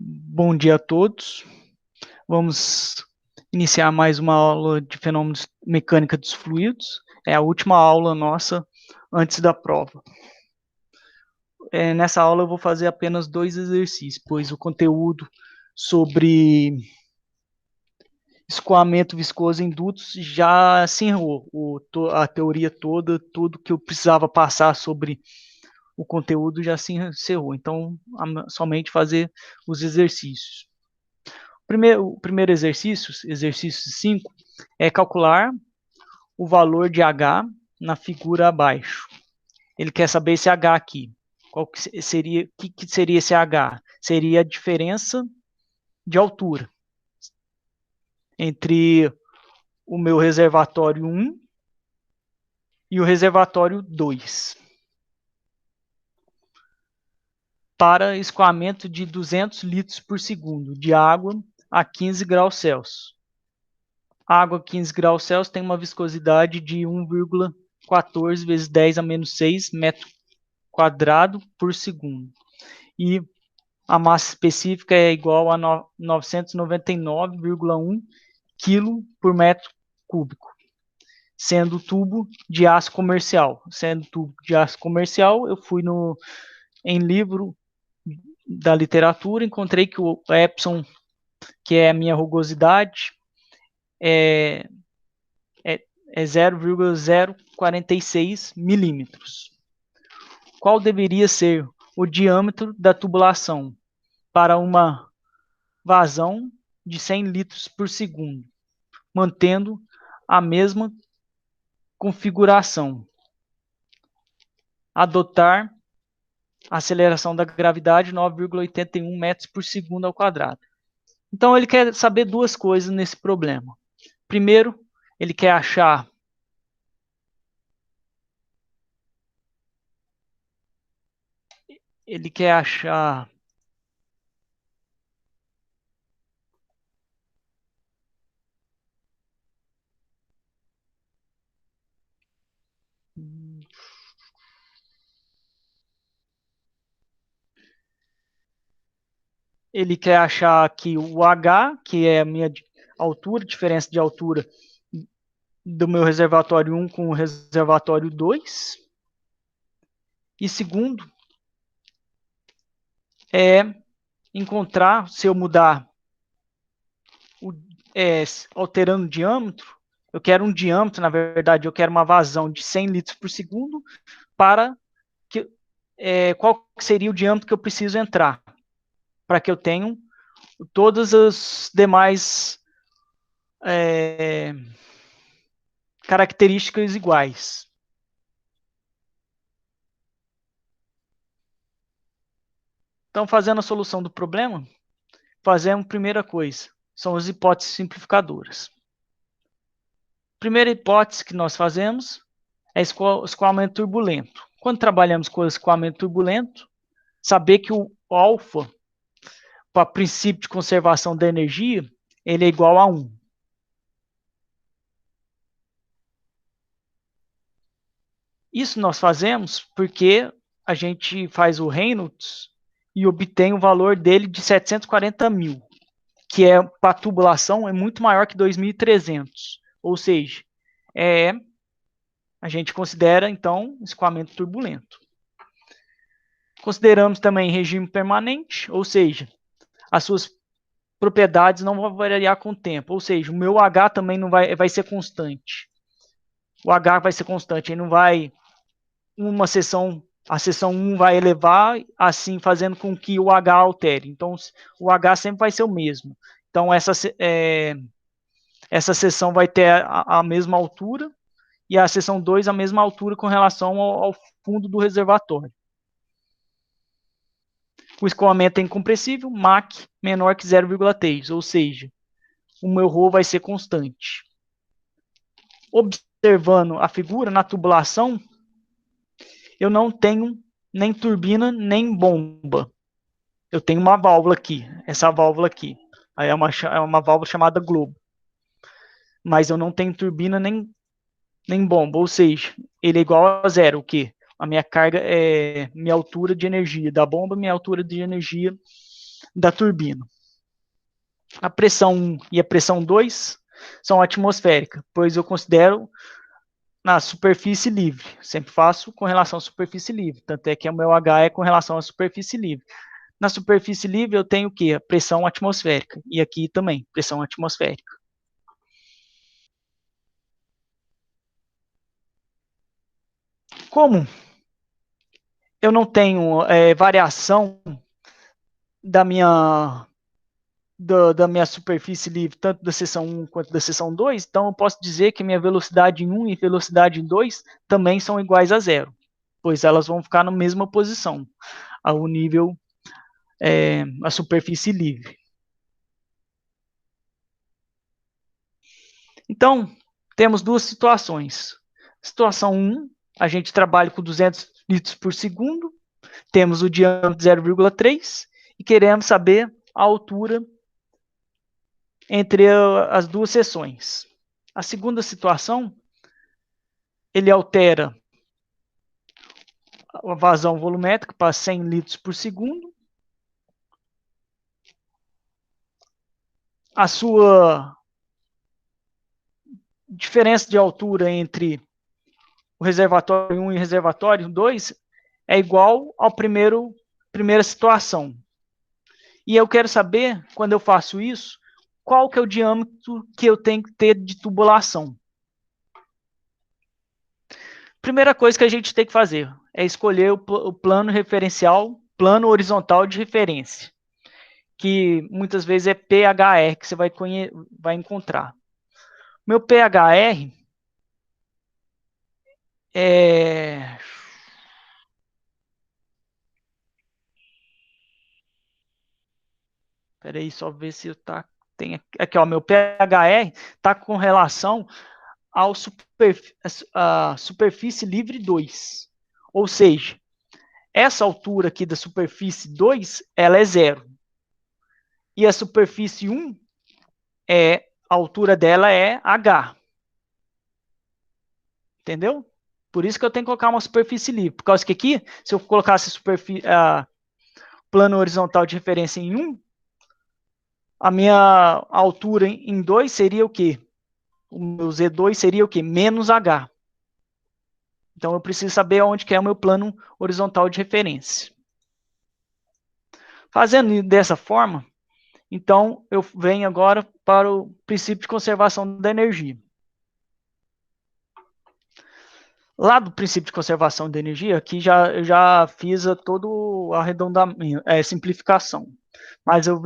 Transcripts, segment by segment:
Bom dia a todos. Vamos iniciar mais uma aula de fenômenos mecânica dos fluidos. É a última aula nossa antes da prova. Nessa aula eu vou fazer apenas 2 exercícios, pois o conteúdo sobre escoamento viscoso em dutos já se enrolou. A teoria toda, tudo que eu precisava passar sobre o conteúdo já se encerrou. Então, somente fazer os exercícios. O primeiro exercício, exercício 5, é calcular o valor de H na figura abaixo. Ele quer saber esse H aqui. Qual que seria, que seria esse H? Seria a diferença de altura entre o meu reservatório 1 e o reservatório 2. Para escoamento de 200 litros por segundo de água a 15 graus Celsius. A água a 15 graus Celsius tem uma viscosidade de 1,14 vezes 10 a menos 6 metro quadrado por segundo. E a massa específica é igual a 999,1 kg por metro cúbico, sendo tubo de aço comercial. Sendo tubo de aço comercial, eu fui em livro da literatura, encontrei que o Epson, que é a minha rugosidade, é 0,046 milímetros. Qual deveria ser o diâmetro da tubulação para uma vazão de 100 litros por segundo, mantendo a mesma configuração? Adotar a aceleração da gravidade 9,81 metros por segundo ao quadrado. Então ele quer saber duas coisas nesse problema. Primeiro, ele quer achar ele quer achar ele quer achar aqui o H, que é a minha altura, diferença de altura do meu reservatório 1 com o reservatório 2. E segundo, é encontrar, se eu mudar, alterando o diâmetro, eu quero um diâmetro, na verdade, eu quero uma vazão de 100 litros por segundo para que, qual seria o diâmetro que eu preciso entrar para que eu tenha todas as demais características iguais. Então, fazendo a solução do problema, fazemos a primeira coisa, são as hipóteses simplificadoras. Primeira hipótese que nós fazemos é escoamento turbulento. Quando trabalhamos com escoamento turbulento, saber que o alfa, para princípio de conservação da energia, ele é igual a 1. Isso nós fazemos porque a gente faz o Reynolds e obtém o valor dele de 740 mil, que para a tubulação é muito maior que 2.300. Ou seja, a gente considera, então, escoamento turbulento. Consideramos também regime permanente, ou seja, as suas propriedades não vão variar com o tempo, ou seja, o meu H também não vai ser constante. O H vai ser constante, ele não vai a seção 1 vai elevar, assim fazendo com que o H altere. Então, o H sempre vai ser o mesmo. Então, essa seção vai ter a mesma altura e a seção 2 a mesma altura com relação ao fundo do reservatório. O escoamento é incompressível, Mach menor que 0,3, ou seja, o meu ρ vai ser constante. Observando a figura na tubulação, eu não tenho nem turbina, nem bomba. Eu tenho uma válvula aqui, essa válvula aqui. Aí é uma válvula chamada globo. Mas eu não tenho turbina nem bomba, ou seja, ele é igual a zero, o quê? A minha carga é minha altura de energia da bomba, minha altura de energia da turbina. A pressão 1 e a pressão 2 são atmosféricas, pois eu considero na superfície livre. Sempre faço com relação à superfície livre, tanto é que o meu H é com relação à superfície livre. Na superfície livre eu tenho o quê? A pressão atmosférica. E aqui também, pressão atmosférica. Como eu não tenho variação da minha da minha superfície livre, tanto da seção 1 quanto da seção 2, então eu posso dizer que minha velocidade em 1 e velocidade em 2 também são iguais a zero, pois elas vão ficar na mesma posição, ao nível, a superfície livre. Então, temos duas situações. Situação 1, a gente trabalha com 200 litros por segundo, temos o diâmetro de 0,3 e queremos saber a altura entre as duas seções. A segunda situação, ele altera a vazão volumétrica para 100 litros por segundo. A sua diferença de altura entre o reservatório 1 e o reservatório 2 é igual ao primeira situação. E eu quero saber, quando eu faço isso, qual que é o diâmetro que eu tenho que ter de tubulação. Primeira coisa que a gente tem que fazer é escolher o plano referencial, plano horizontal de referência, que muitas vezes é PHR, que você vai encontrar. Meu PHR é... Espera aí, só ver se tá... Tem aqui, ó, meu PHR está com relação ao superfície livre 2. Ou seja, essa altura aqui da superfície 2, ela é zero. E a superfície 1, a altura dela é H. Entendeu? Por isso que eu tenho que colocar uma superfície livre. Por causa que aqui, se eu colocasse plano horizontal de referência em 1, a minha altura em 2 seria o quê? O meu Z2 seria o quê? Menos H. Então eu preciso saber onde que é o meu plano horizontal de referência. Fazendo dessa forma, então eu venho agora para o princípio de conservação da energia. Lá do princípio de conservação da energia, aqui eu já fiz todo o arredondamento, simplificação. Mas eu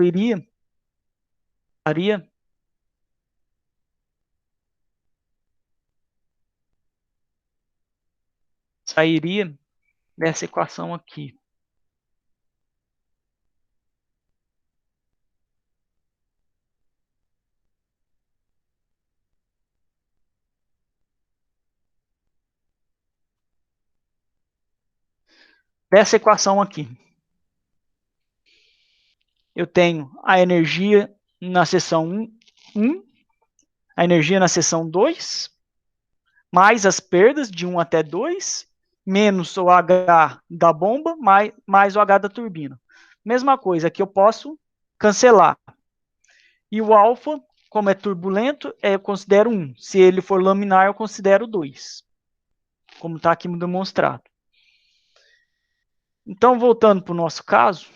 sairia dessa equação aqui. Dessa equação aqui. Eu tenho a energia na seção 1, a energia na seção 2, mais as perdas de 1 até 2, menos o H da bomba, mais o H da turbina. Mesma coisa, aqui eu posso cancelar. E o alfa, como é turbulento, eu considero 1. Se ele for laminar, eu considero 2. Como está aqui demonstrado. Então, voltando para o nosso caso,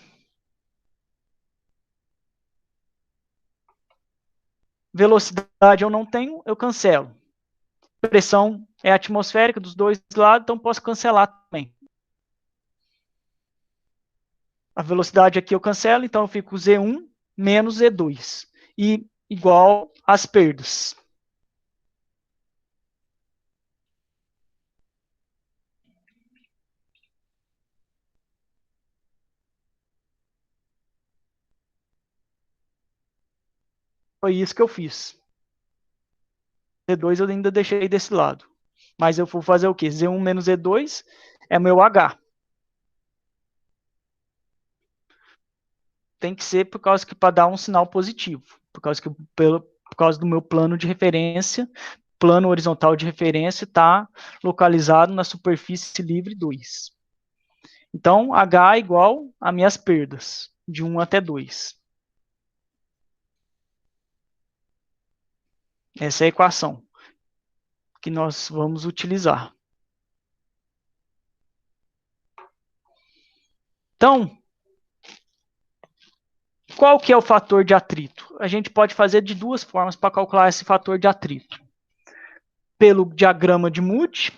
velocidade eu não tenho, eu cancelo. Pressão é atmosférica dos dois lados, então posso cancelar também. A velocidade aqui eu cancelo, então eu fico Z1 menos Z2. E igual às perdas. Foi isso que eu fiz. Z2 eu ainda deixei desse lado. Mas eu vou fazer o quê? Z1 menos Z2 é meu H. Tem que ser por causa que para dar um sinal positivo. Por causa do meu plano de referência, plano horizontal de referência está localizado na superfície livre 2. Então, H é igual a minhas perdas. de 1 até 2. Essa é a equação que nós vamos utilizar. Então, qual que é o fator de atrito? A gente pode fazer de duas formas para calcular esse fator de atrito. Pelo diagrama de Moody.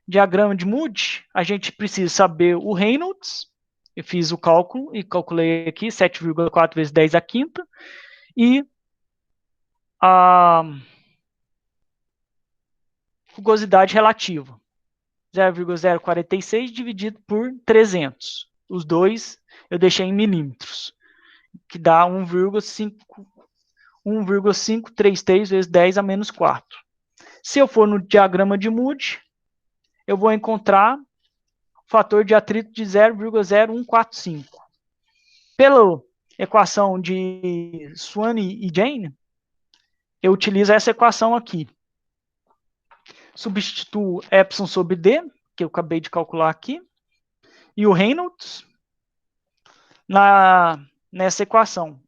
Diagrama de Moody, a gente precisa saber o Reynolds. Eu fiz o cálculo e calculei aqui 7,4 vezes 10 à quinta. E a rugosidade relativa. 0,046 dividido por 300. Os dois eu deixei em milímetros, que dá 1,533 vezes 10 a menos 4. Se eu for no diagrama de Moody, eu vou encontrar o fator de atrito de 0,0145. Pela equação de Swan e Jane, eu utilizo essa equação aqui. Substituo Epsilon sobre D, que eu acabei de calcular aqui, e o Reynolds nessa equação.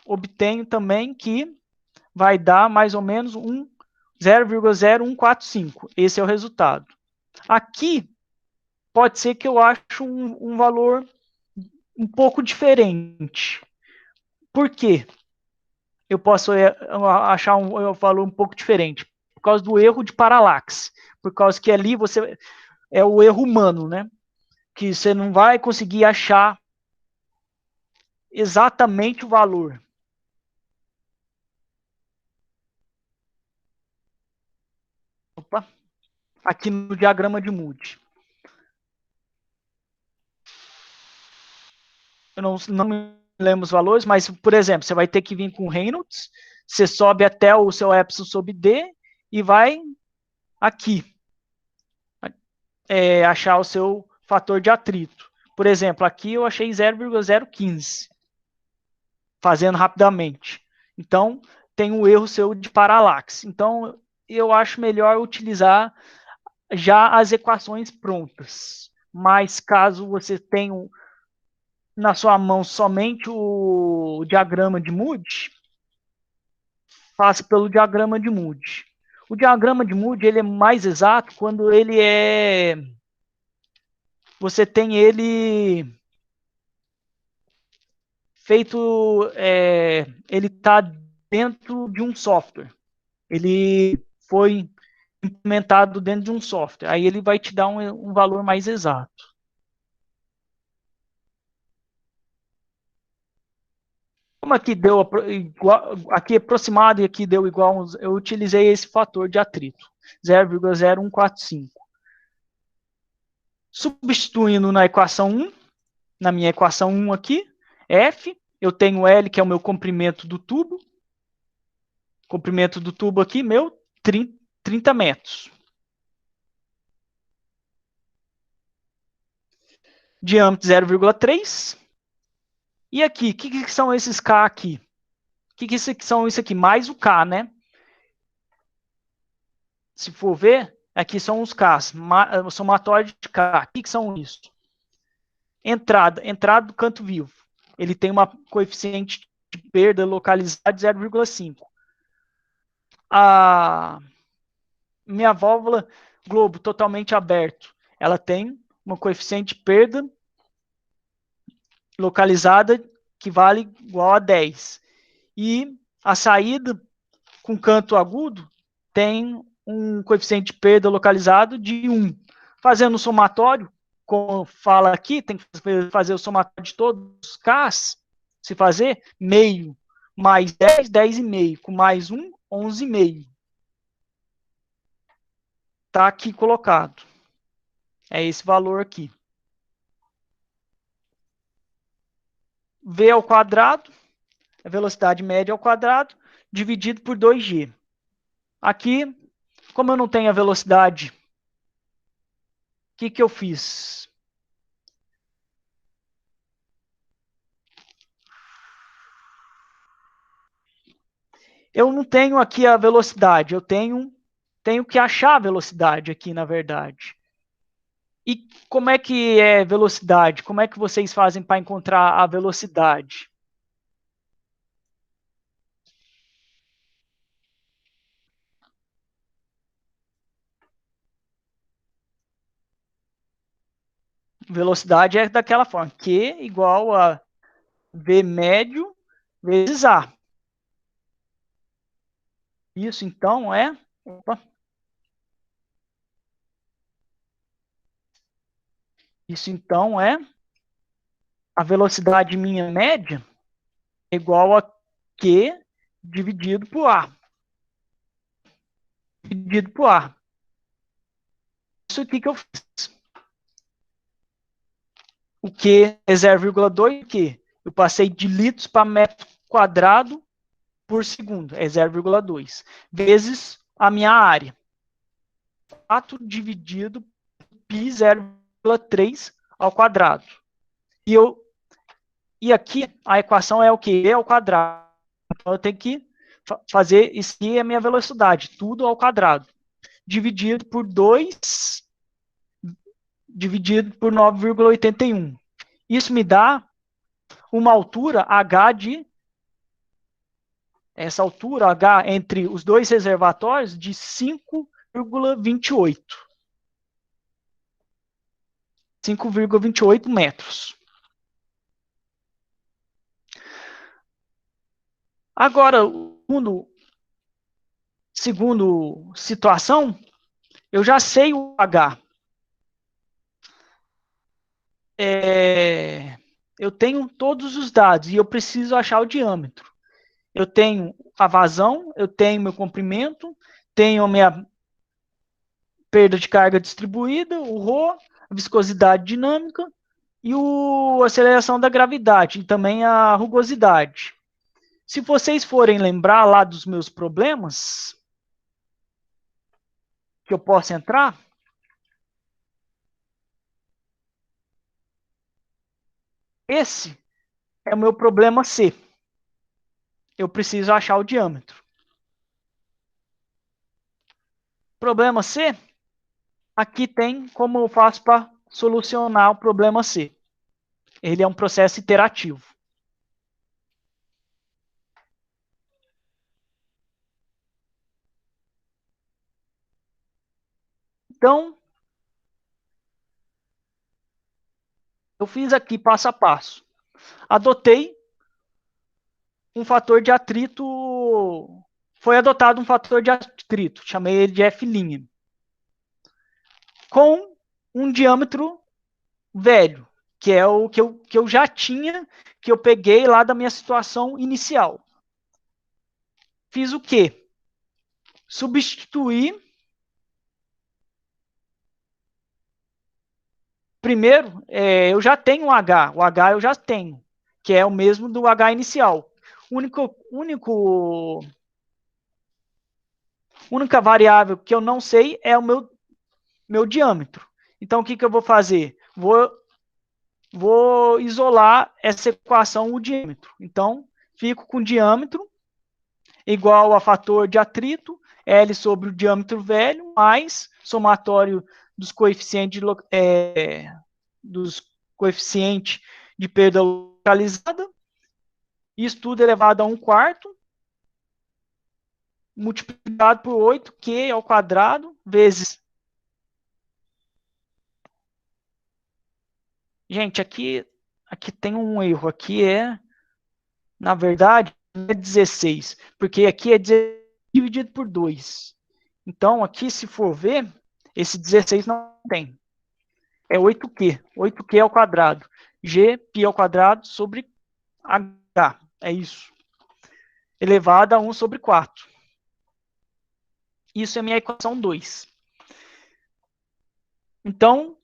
Obtenho também que vai dar mais ou menos 0,0145. Esse é o resultado. Aqui, pode ser que eu ache um valor um pouco diferente. Por quê? Eu posso achar um valor um pouco diferente. Por causa do erro de paralaxe. Por causa que ali você é o erro humano, né? Que você não vai conseguir achar exatamente o valor. Opa, aqui no diagrama de Moody. Eu não me lembro os valores, mas, por exemplo, você vai ter que vir com Reynolds, você sobe até o seu Epsilon sobre D e vai aqui achar o seu fator de atrito. Por exemplo, aqui eu achei 0,015, fazendo rapidamente. Então, tem um erro seu de paralaxe. Então, eu acho melhor utilizar já as equações prontas. Mas caso você tenha na sua mão somente o diagrama de Moody, faça pelo diagrama de Moody. O diagrama de Moody ele é mais exato quando ele você tem ele feito, ele está dentro de um software. Ele foi implementado dentro de um software. Aí ele vai te dar um valor mais exato. Como aqui deu igual, aqui aproximado e aqui deu igual, eu utilizei esse fator de atrito, 0,0145. Substituindo na equação 1, na minha equação 1 aqui, F, eu tenho L, que é o meu comprimento do tubo. Comprimento do tubo aqui, meu, 30 metros. Diâmetro 0,3. E aqui, o que são esses K aqui? O que são isso aqui? Mais o K, né? Se for ver, aqui são os Ks, somatório de K. O que são isso? Entrada do canto vivo. Ele tem uma coeficiente de perda localizada de 0,5. A minha válvula globo totalmente aberto, ela tem uma coeficiente de perda localizada que vale igual a 10. E a saída com canto agudo tem um coeficiente de perda localizado de 1. Fazendo o somatório, como fala aqui, tem que fazer o somatório de todos os Ks. Se fazer, meio mais 10, 10,5. Com mais 1, 11,5. Está aqui colocado. É esse valor aqui. V ao quadrado, a velocidade média ao quadrado, dividido por 2G. Aqui, como eu não tenho a velocidade, o que eu fiz? Eu não tenho aqui a velocidade, eu tenho que achar a velocidade aqui, na verdade. E como é que é velocidade? Como é que vocês fazem para encontrar a velocidade? Velocidade é daquela forma, Q igual a V médio vezes A. Isso então é. Opa, isso então é a velocidade minha média é igual a Q dividido por A. Dividido por A. Isso aqui que eu fiz. O Q é 0,2, o Q? Eu passei de litros para metro quadrado por segundo, é 0,2, vezes a minha área. 4 dividido por π 0,3 ao quadrado. E aqui a equação é o que? E ao quadrado. Então eu tenho que fazer isso aqui é a minha velocidade, tudo ao quadrado. Dividido por 2, dividido por 9,81. Isso me dá uma altura H de essa altura H entre os dois reservatórios de 5,28. 5,28 metros. Agora, segundo situação, eu já sei o H. Eu tenho todos os dados e eu preciso achar o diâmetro. Eu tenho a vazão, eu tenho meu comprimento, tenho a minha perda de carga distribuída, o ρ, a viscosidade dinâmica e a aceleração da gravidade, e também a rugosidade. Se vocês forem lembrar lá dos meus problemas, que eu posso entrar, esse é o meu problema C. Eu preciso achar o diâmetro. Problema C, aqui tem como eu faço para solucionar o problema C. Ele é um processo iterativo. Então, eu fiz aqui passo a passo. Adotei um fator de atrito. Foi adotado um fator de atrito, chamei ele de F', com um diâmetro velho, que é o que eu já tinha, que eu peguei lá da minha situação inicial. Fiz o quê? Substituir. Primeiro, eu já tenho o H eu já tenho, que é o mesmo do H inicial. Única variável que eu não sei é o meu diâmetro. Então, o que eu vou fazer? Vou isolar essa equação, o diâmetro. Então, fico com diâmetro igual a fator de atrito, L sobre o diâmetro velho, mais somatório dos coeficientes dos coeficientes de perda localizada, isso tudo elevado a 1/4, multiplicado por 8Q ao quadrado, vezes... Gente, aqui tem um erro, na verdade, é 16, porque aqui é 16 dividido por 2. Então, aqui, se for ver, esse 16 não tem. É 8Q. 8Q ao quadrado. G, π ao quadrado sobre H. É isso. Elevado a 1/4. Isso é minha equação 2. Então,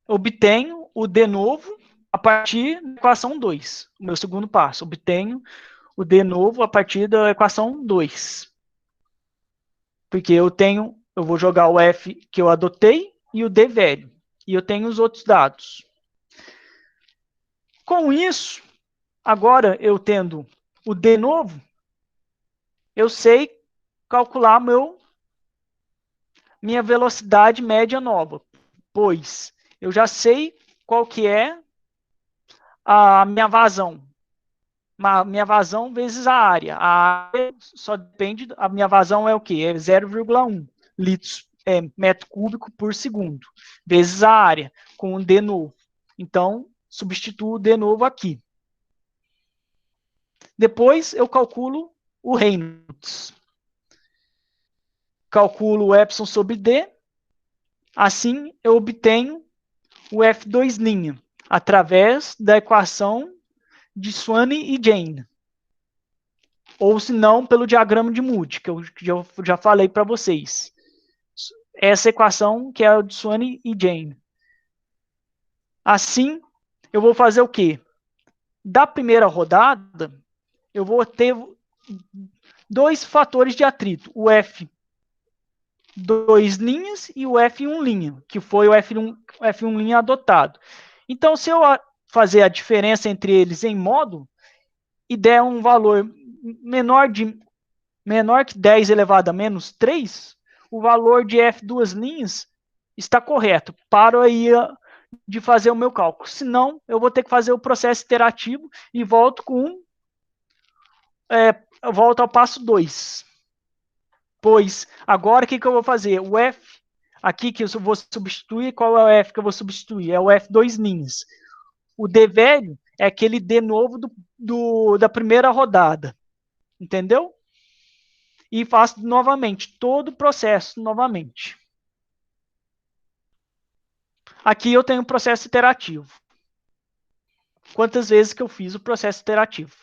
obtenho o D novo a partir da equação 2. O meu segundo passo. Obtenho o D novo a partir da equação 2. Porque eu vou jogar o F que eu adotei e o D velho. E eu tenho os outros dados. Com isso, agora eu tendo o D novo, eu sei calcular minha velocidade média nova, pois eu já sei qual que é a minha vazão. Minha vazão vezes a área. A área só depende, a minha vazão é o quê? É 0,1 litros, metro cúbico por segundo, vezes a área, com um D novo. Então, substituo o D novo aqui. Depois, eu calculo o Reynolds. Calculo o Epsilon sobre D. Assim, eu obtenho o F2', através da equação de Swann e Jane. Ou se não, pelo diagrama de Moody, que eu já falei para vocês. Essa equação que é a de Swann e Jane. Assim, eu vou fazer o quê? Da primeira rodada, eu vou ter dois fatores de atrito, o F2' e o F1', que foi o F1' adotado. Então, se eu fazer a diferença entre eles em módulo e der um valor menor que 10 elevado a menos 3, o valor de F2' está correto. Paro aí de fazer o meu cálculo. Senão, eu vou ter que fazer o processo iterativo e volto eu volto ao passo 2. Pois, agora o que eu vou fazer? O F, aqui que eu vou substituir, qual é o F que eu vou substituir? É o F2'. O D velho é aquele D novo da primeira rodada. Entendeu? E faço novamente, todo o processo novamente. Aqui eu tenho um processo iterativo. Quantas vezes que eu fiz o processo iterativo?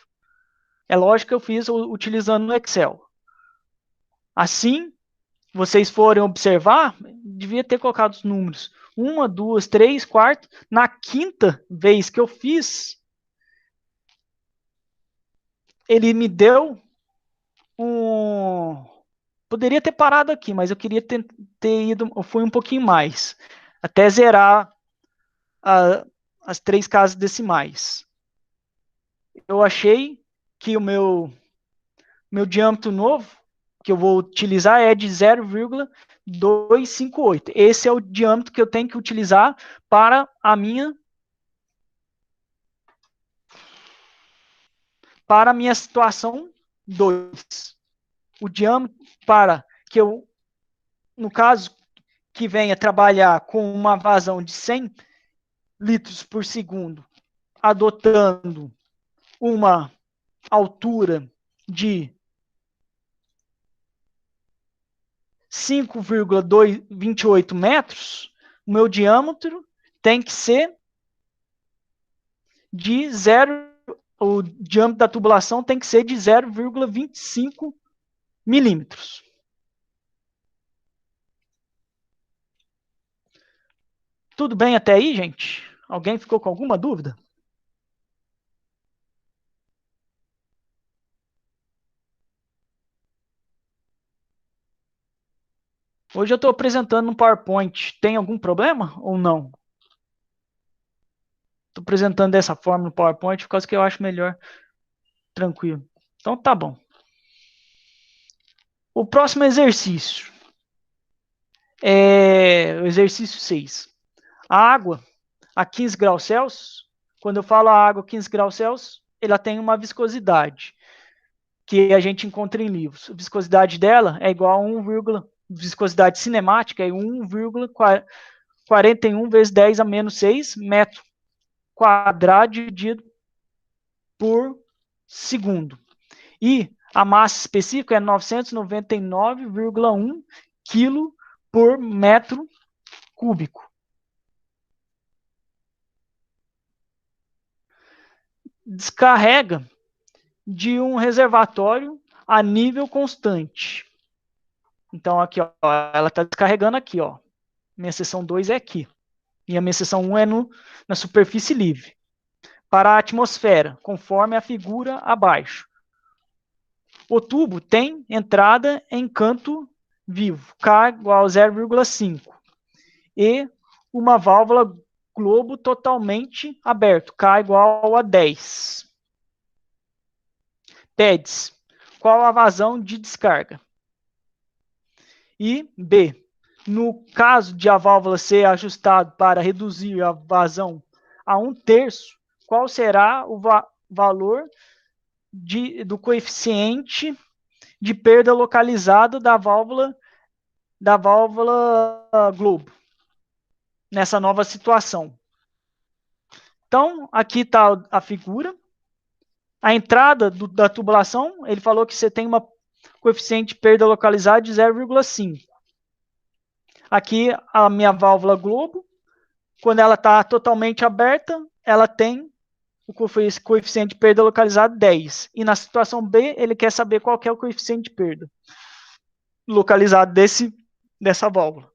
É lógico que eu fiz utilizando no Excel. Assim, vocês forem observar, devia ter colocado os números. 1, 2, 3, 4. Na quinta vez que eu fiz, ele me deu um... Poderia ter parado aqui, mas eu queria ter ido, eu fui um pouquinho mais, até zerar as 3 casas decimais. Eu achei que o meu diâmetro novo, que eu vou utilizar, é de 0,258. Esse é o diâmetro que eu tenho que utilizar para a minha situação 2. O diâmetro para que eu, no caso, que venha trabalhar com uma vazão de 100 litros por segundo, adotando uma altura de 5,28 metros, o meu diâmetro tem que ser de 0, o diâmetro da tubulação tem que ser de 0,25 milímetros. Tudo bem até aí, gente? Alguém ficou com alguma dúvida? Hoje eu estou apresentando no PowerPoint. Tem algum problema ou não? Estou apresentando dessa forma no PowerPoint por causa que eu acho melhor, tranquilo. Então tá bom. O próximo exercício é o exercício 6. A água a 15 graus Celsius, quando eu falo a água a 15 graus Celsius, ela tem uma viscosidade que a gente encontra em livros. A viscosidade dela é igual a 1, viscosidade cinemática é 1,41 vezes 10 a menos 6 metro quadrado dividido por segundo. E a massa específica é 999,1 kg por metro cúbico. Descarrega de um reservatório a nível constante. Então, aqui, ó, ela está descarregando aqui, ó. Minha seção 2 é aqui. E a minha seção 1 é na superfície livre. Para a atmosfera, conforme a figura abaixo. O tubo tem entrada em canto vivo, K igual a 0,5. E uma válvula globo totalmente aberto, K igual a 10. PEDS. Qual a vazão de descarga? E B. No caso de a válvula ser ajustada para reduzir a vazão a 1/3, qual será o valor do coeficiente de perda localizada da válvula globo nessa nova situação? Então, aqui está a figura. A entrada da tubulação, ele falou que você tem uma coeficiente de perda localizada de 0,5. Aqui a minha válvula globo, quando ela está totalmente aberta, ela tem o coeficiente de perda localizado 10. E na situação B, ele quer saber qual que é o coeficiente de perda localizado dessa válvula.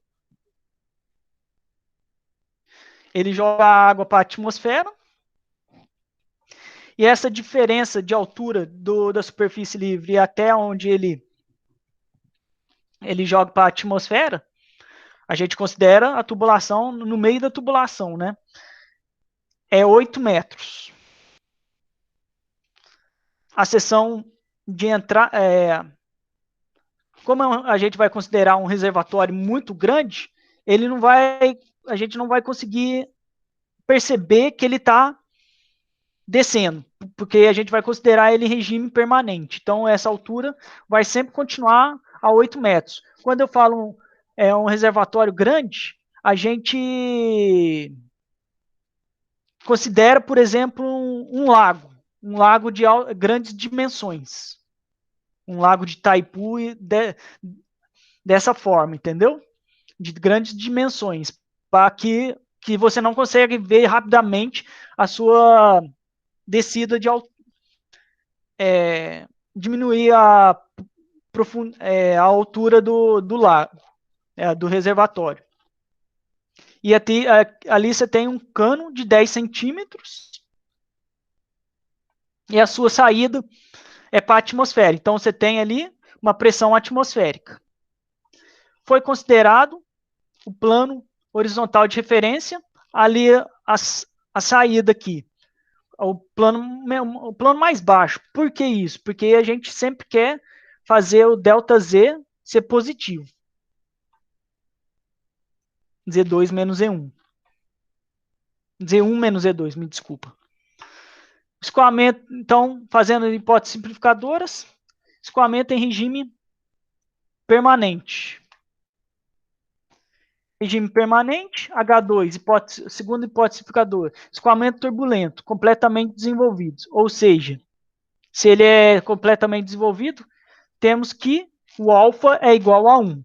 Ele joga a água para a atmosfera. E essa diferença de altura da superfície livre até onde ele joga para a atmosfera, a gente considera a tubulação no meio da tubulação, né? É 8 metros. A seção de entrada, como a gente vai considerar um reservatório muito grande, a gente não vai conseguir perceber que ele está descendo, porque a gente vai considerar ele em regime permanente. Então, essa altura vai sempre continuar a 8 metros. Quando eu falo um reservatório grande, a gente considera, por exemplo, um lago de grandes dimensões. Um lago de Itaipu dessa forma, entendeu? De grandes dimensões, para que você não consegue ver rapidamente a sua descida de diminuir a altura do lago, do reservatório. E ali você tem um cano de 10 centímetros e a sua saída é para a atmosfera. Então você tem ali uma pressão atmosférica. Foi considerado o plano horizontal de referência, ali a saída aqui, o plano mais baixo. Por que isso? Porque a gente sempre quer fazer o ΔZ ser positivo. Z2 menos Z1. Z1 menos Z2, me desculpa. Escoamento, então, fazendo hipóteses simplificadoras, escoamento em regime permanente. Regime permanente, H2, segunda hipótese simplificadora, escoamento turbulento, completamente desenvolvido. Ou seja, se ele é completamente desenvolvido, temos que o alfa é igual a 1.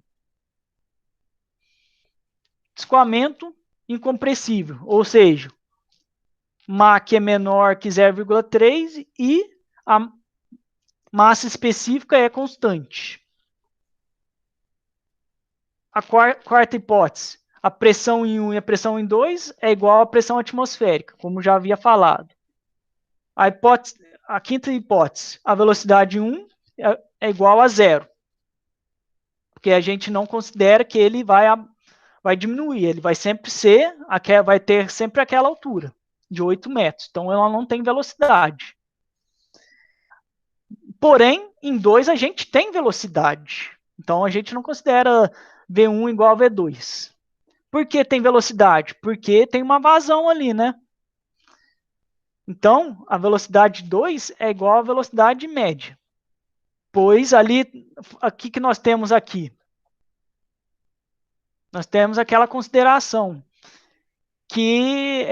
Escoamento incompressível, ou seja, Mach é menor que 0,3 e a massa específica é constante. A quarta hipótese, a pressão em 1 e a pressão em 2 é igual à pressão atmosférica, como já havia falado. A quinta hipótese, a velocidade em 1 é igual a 0, porque a gente não considera que ele vai diminuir, ele vai sempre vai ter sempre aquela altura de 8 metros, então ela não tem velocidade. Porém, em 2 a gente tem velocidade, então a gente não considera V1 igual a V2. Por que tem velocidade? Porque tem uma vazão ali, né? Então, a velocidade 2 é igual à velocidade média. Pois aqui que nós temos aqui? Nós temos aquela consideração que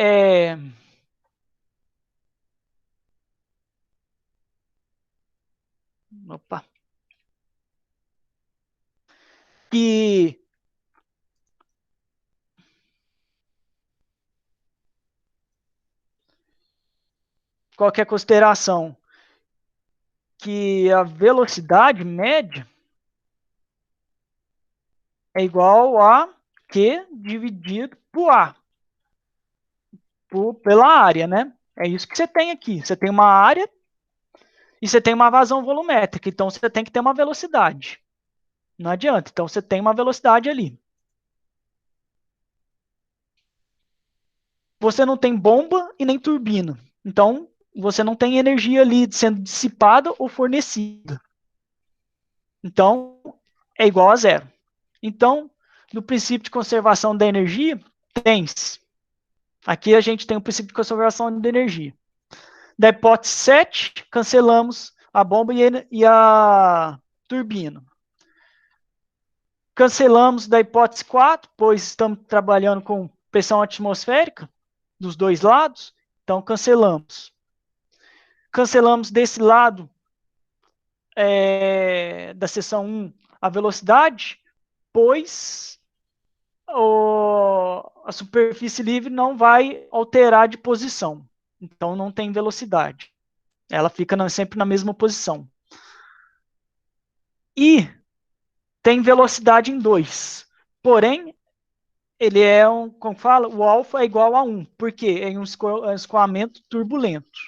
opa, que qualquer consideração que a velocidade média é igual a Q dividido por A, pela área, né? É isso que você tem aqui. Você tem uma área e você tem uma vazão volumétrica, então você tem que ter uma velocidade. Não adianta, então você tem uma velocidade ali. Você não tem bomba e nem turbina, então você não tem energia ali sendo dissipada ou fornecida. Então, é igual a 0. Então, do princípio de conservação da energia? Tem-se. Aqui a gente tem o princípio de conservação de energia. Da hipótese 7, cancelamos a bomba e a turbina. Cancelamos da hipótese 4, pois estamos trabalhando com pressão atmosférica dos dois lados, então cancelamos. Cancelamos desse lado da seção 1 a velocidade, pois a superfície livre não vai alterar de posição. Então não tem velocidade. Ela fica sempre na mesma posição. E tem velocidade em 2. Porém, ele é como fala, o alfa é igual a 1. Por quê? É um escoamento turbulento.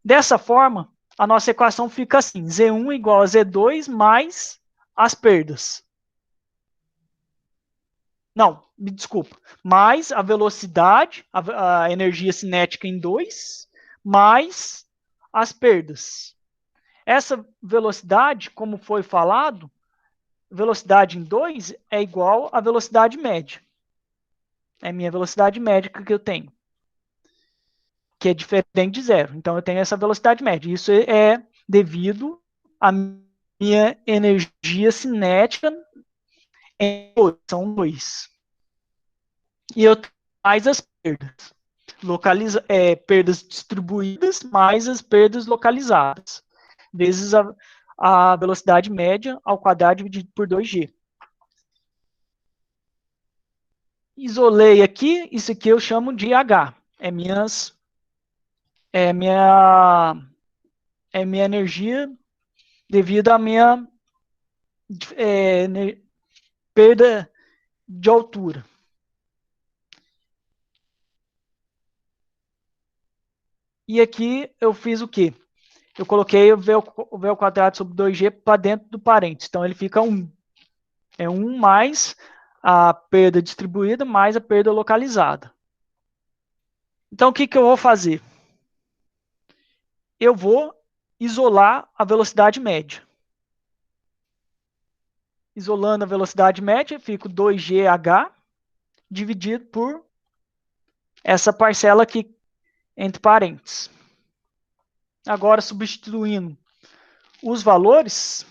Dessa forma, a nossa equação fica assim: Z1 igual a Z2 mais as perdas. Não, me desculpa. Mais a velocidade, a energia cinética em 2, mais as perdas. Essa velocidade, como foi falado, velocidade em 2 é igual à velocidade média. É a minha velocidade média que eu tenho, que é diferente de zero. Então, eu tenho essa velocidade média. Isso é devido à minha energia cinética em 2, são 2. E eu tenho mais as perdas. Perdas distribuídas mais as perdas localizadas, vezes a velocidade média ao quadrado dividido por 2G. Isolei aqui, isso aqui eu chamo de H. É minha energia devido à minha perda de altura. E aqui eu fiz o quê? Eu coloquei o V ao quadrado sobre 2G para dentro do parênteses. Então ele fica 1. É 1 mais a perda distribuída mais a perda localizada. Então o que eu vou fazer? Eu vou isolar a velocidade média. Isolando a velocidade média, fico 2GH dividido por essa parcela aqui entre parênteses. Agora, substituindo os valores,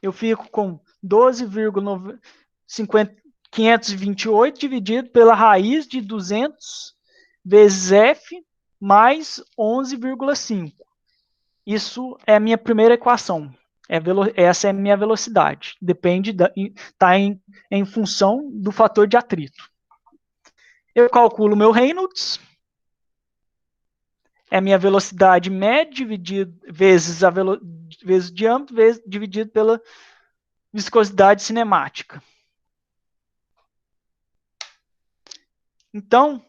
eu fico com 12,528 dividido pela raiz de 200 vezes F mais 11,5. Isso é a minha primeira equação. Essa é a minha velocidade. Depende, está em função do fator de atrito. Eu calculo meu Reynolds. É a minha velocidade média vezes o diâmetro dividido pela viscosidade cinemática. Então,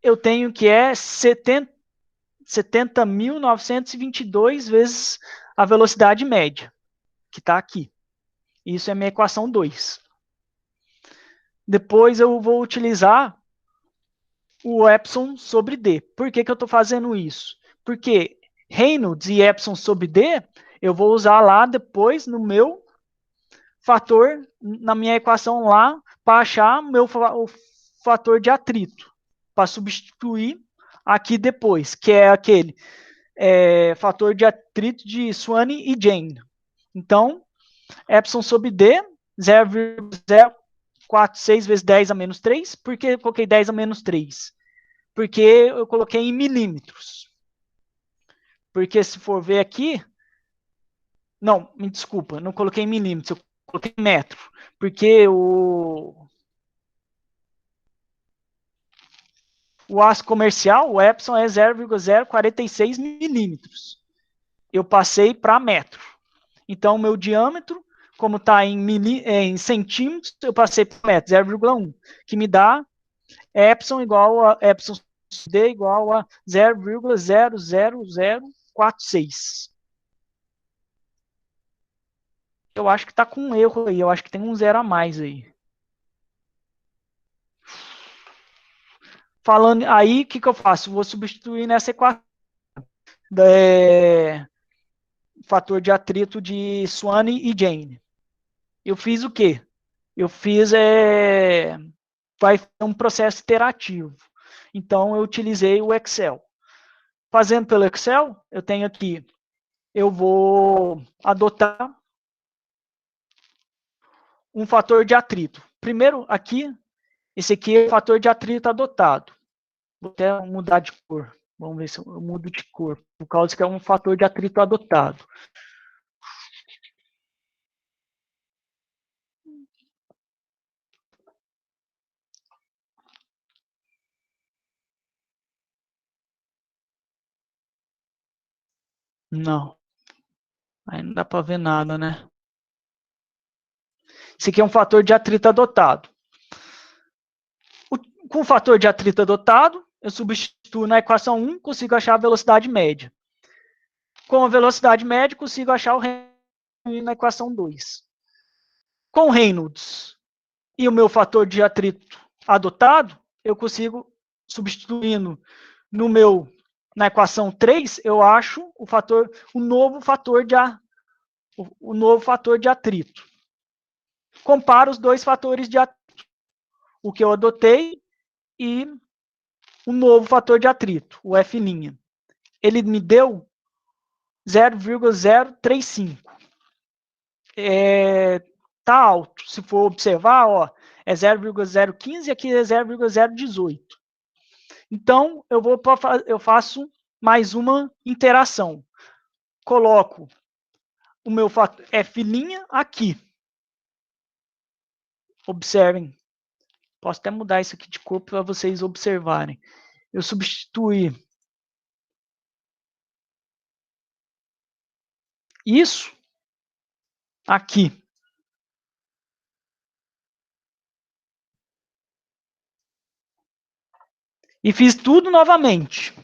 eu tenho que é 70.922 vezes a velocidade média, que está aqui. Isso é a minha equação 2. Depois eu vou utilizar o Epsilon sobre D. Por que eu estou fazendo isso? Porque Reynolds e Epsilon sobre D, eu vou usar lá depois no meu fator, na minha equação lá, para achar o fator de atrito, para substituir aqui depois, que é aquele fator de atrito de Swann e Jane. Então, Epsilon sobre D, 0,046 vezes 10 a menos 3. Por que eu coloquei 10 a menos 3? Porque eu coloquei em milímetros. Porque se for ver aqui, não, me desculpa, não coloquei em milímetros, eu coloquei em metro. Porque o aço comercial, o Epson, é 0,046 milímetros. Eu passei para metro. Então, o meu diâmetro, como está em centímetros, eu passei para metro, 0,1, que me dá Epson igual a Epson D igual a 0,00046. Eu acho que está com um erro aí, eu acho que tem um zero a mais aí. Falando aí, o que eu faço? Vou substituir nessa equação. Fator de atrito de Swann e Jane. Eu fiz o quê? Eu fiz vai ser um processo iterativo. Então eu utilizei o Excel. Fazendo pelo Excel, eu tenho aqui, eu vou adotar um fator de atrito. Primeiro, aqui, esse aqui é o fator de atrito adotado. Vou até mudar de cor. Vamos ver se eu mudo de cor, por causa que é um fator de atrito adotado. Não, aí não dá para ver nada, né? Esse aqui é um fator de atrito adotado. Com o fator de atrito adotado, eu substituo na equação 1, consigo achar a velocidade média. Com a velocidade média, consigo achar o Reynolds na equação 2. Com o Reynolds e o meu fator de atrito adotado, eu consigo, substituindo no meu, na equação 3, eu acho o novo fator de atrito. Comparo os dois fatores de atrito, o que eu adotei e o novo fator de atrito, o F'. Ele me deu 0,035. Tá alto. Se for observar, ó, é 0,015 e aqui é 0,018. Então, eu faço mais uma interação. Coloco o meu F' aqui. Observem. Posso até mudar isso aqui de cor para vocês observarem. Eu substituí isso aqui. E fiz tudo novamente.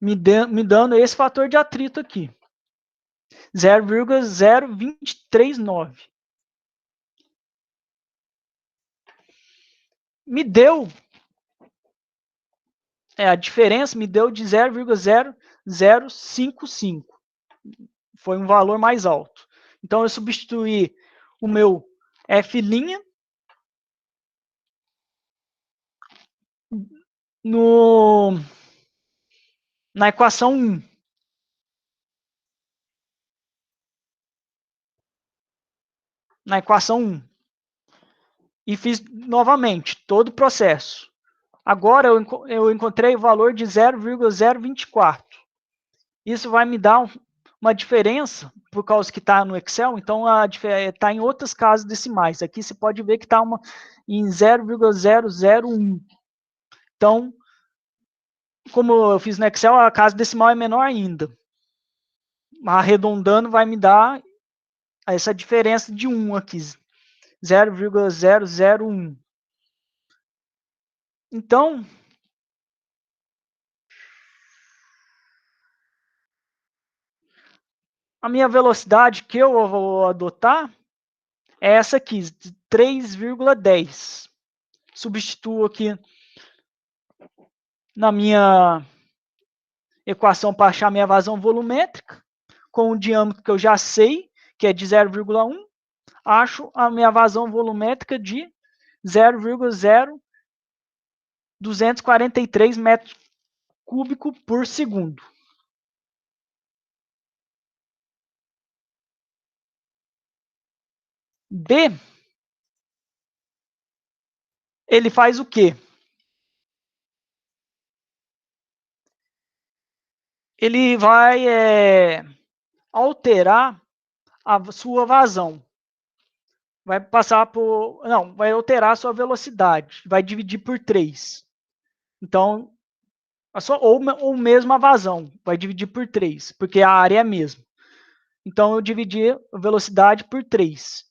Me dando esse fator de atrito aqui. 0,0239. Me deu, a diferença me deu de 0,0055. Foi um valor mais alto. Então eu substituí o meu F' no, na equação 1. Na equação 1. E fiz novamente todo o processo. Agora eu encontrei o valor de 0,024. Isso vai me dar uma diferença, por causa que está no Excel, então está em outras casas decimais. Aqui você pode ver que está em 0,001. Então, como eu fiz no Excel, a casa decimal é menor ainda. Arredondando vai me dar essa diferença de 1 aqui, 0,001. Então, a minha velocidade que eu vou adotar é essa aqui, 3,10. Substituo aqui na minha equação para achar minha vazão volumétrica, com o diâmetro que eu já sei, que é de 0,1, acho a minha vazão volumétrica de 0,0243 metros cúbicos por segundo. B, ele faz o quê? Ele vai alterar a sua vazão. Vai passar por. Não, vai alterar a sua velocidade. Vai dividir por 3. Então, ou mesmo a vazão. Vai dividir por 3, porque a área é a mesma. Então, eu dividi a velocidade por 3.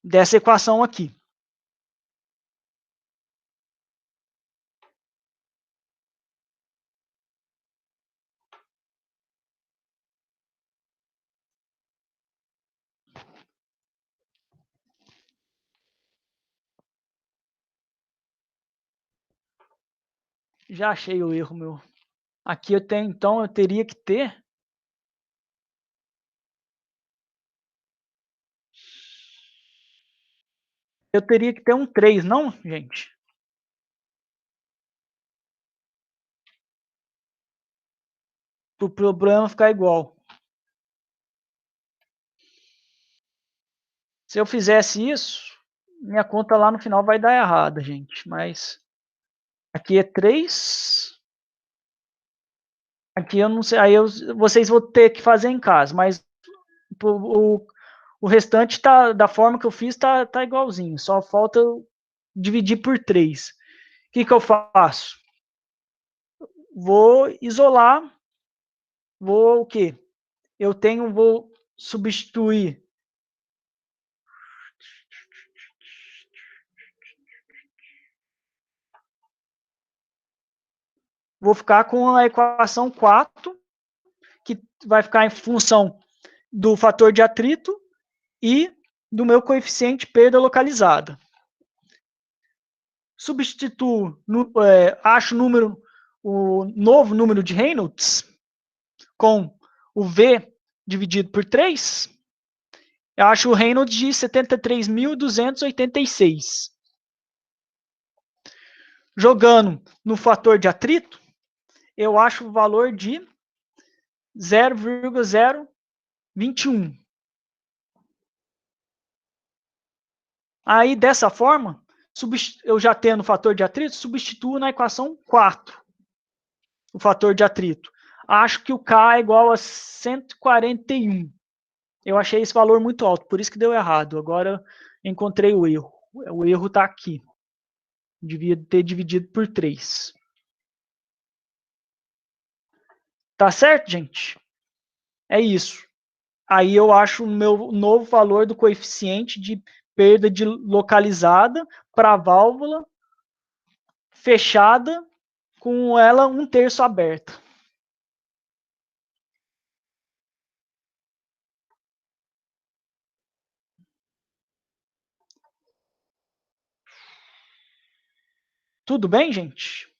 Dessa equação aqui. Já achei o erro, meu. Aqui eu tenho, então, eu teria que ter. Eu teria que ter um 3, não, gente? Para o problema ficar igual. Se eu fizesse isso, minha conta lá no final vai dar errada, gente. Mas aqui é 3. Aqui eu não sei. Aí vocês vão ter que fazer em casa. Mas o restante tá da forma que eu fiz, tá igualzinho. Só falta eu dividir por 3. O que eu faço? Vou isolar. Vou o quê? Vou substituir. Vou ficar com a equação 4, que vai ficar em função do fator de atrito e do meu coeficiente perda localizada. Substituo, acho o novo número de Reynolds com o V dividido por 3. Eu acho o Reynolds de 73.286. Jogando no fator de atrito, eu acho o valor de 0,021. Aí, dessa forma, eu já tendo o fator de atrito, substituo na equação 4 o fator de atrito. Acho que o K é igual a 141. Eu achei esse valor muito alto, por isso que deu errado. Agora encontrei o erro. O erro está aqui. Devia ter dividido por 3. Tá certo, gente? É isso. Aí eu acho o meu novo valor do coeficiente de perda de localizada para a válvula fechada com ela 1/3 aberta. Tudo bem, gente?